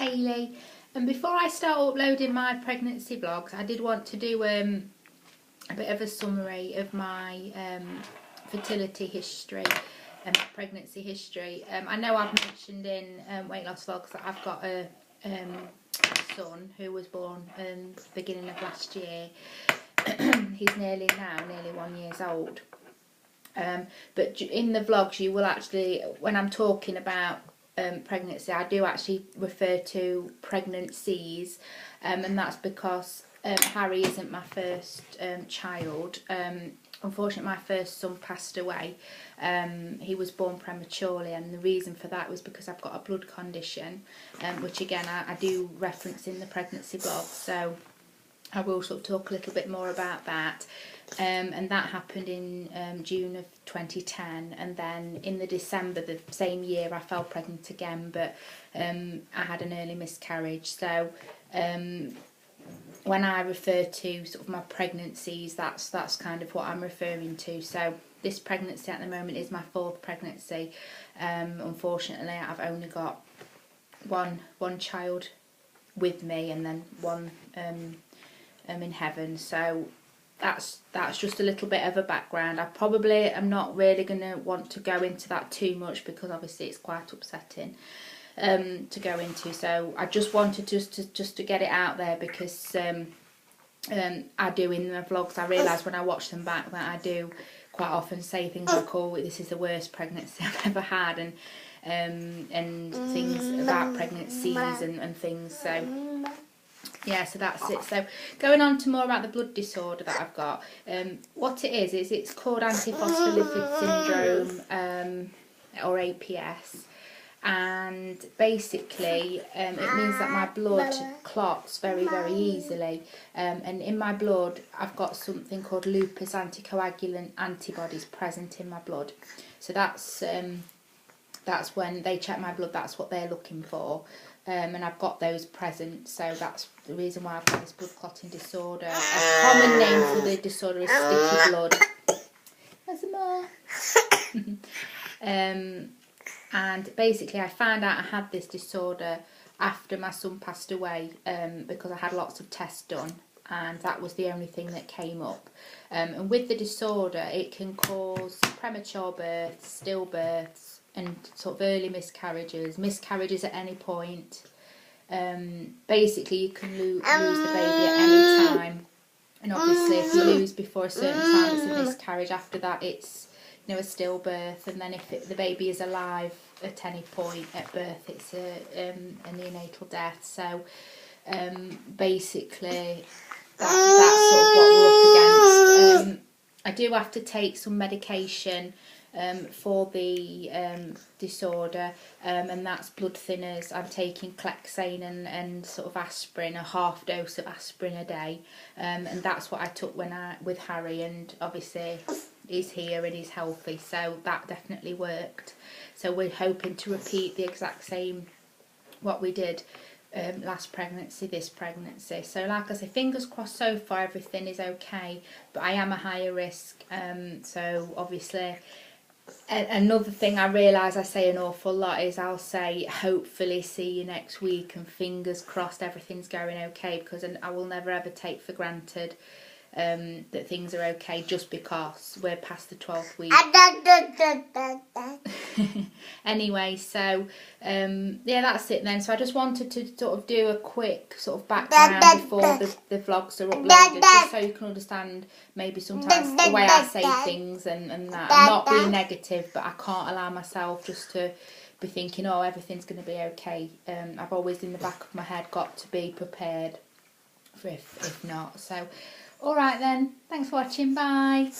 Hayley, and before I start uploading my pregnancy vlogs, I did want to do a bit of a summary of my fertility history and pregnancy history. I know I've mentioned in weight loss vlogs that I've got a son who was born beginning of last year. He's nearly 1 year old. But in the vlogs you will actually, when I'm talking about pregnancy, I do actually refer to pregnancies, and that's because Harry isn't my first child. Unfortunately, my first son passed away. He was born prematurely, and the reason for that was because I've got a blood condition, which again I do reference in the pregnancy vlog, so I will sort of talk a little bit more about that. And that happened in June of 2010, and then in the December the same year I fell pregnant again, but I had an early miscarriage. So when I refer to sort of my pregnancies, that's kind of what I'm referring to. So this pregnancy at the moment is my 4th pregnancy. Unfortunately, I've only got one child with me, and then one in heaven. So that's just a little bit of a background. I probably am not really going to want to go into that too much, because obviously it's quite upsetting to go into. So I just wanted just to get it out there, because I do in the vlogs, I realise when I watch them back that I do quite often say things like, oh, this is the worst pregnancy I've ever had, and things about pregnancies and things. So yeah, so that's it. So going on to more about the blood disorder that I've got, what it is it's called antiphospholipid syndrome, or APS, and basically it means that my blood clots very easily, and in my blood I've got something called lupus anticoagulant antibodies present in my blood. So that's when they check my blood, that's what they're looking for. And I've got those present, so that's the reason why I've got this blood clotting disorder. A common name for the disorder is sticky blood. There's some more. And basically I found out I had this disorder after my son passed away, because I had lots of tests done, and that was the only thing that came up. And with the disorder, it can cause premature births, stillbirths, and sort of early miscarriages at any point. Basically you can lose the baby at any time, and obviously if you lose before a certain time, it's a miscarriage. After that it's, you know, a stillbirth, and then if the baby is alive at any point at birth, it's a neonatal death. So basically that's sort of what we're up against. I do have to take some medication for the disorder, and that's blood thinners. I'm taking Clexane and sort of aspirin, a half dose of aspirin a day, and that's what I took with Harry, and obviously he's here and he's healthy, so that definitely worked. So we're hoping to repeat the exact same what we did last pregnancy, this pregnancy. So like I say, fingers crossed so far everything is okay, but I am a higher risk, so obviously another thing I realise I say an awful lot is I'll say hopefully see you next week, and fingers crossed everything's going okay, because I will never ever take for granted that things are okay just because we're past the 12th week. Anyway, so yeah, that's it then. So I just wanted to sort of do a quick sort of background before the vlogs are uploaded, just so you can understand maybe sometimes the way I say things and that. I'm not being negative, but I can't allow myself just to be thinking, oh, everything's going to be okay. I've always in the back of my head got to be prepared for if not. So alright then, thanks for watching, bye.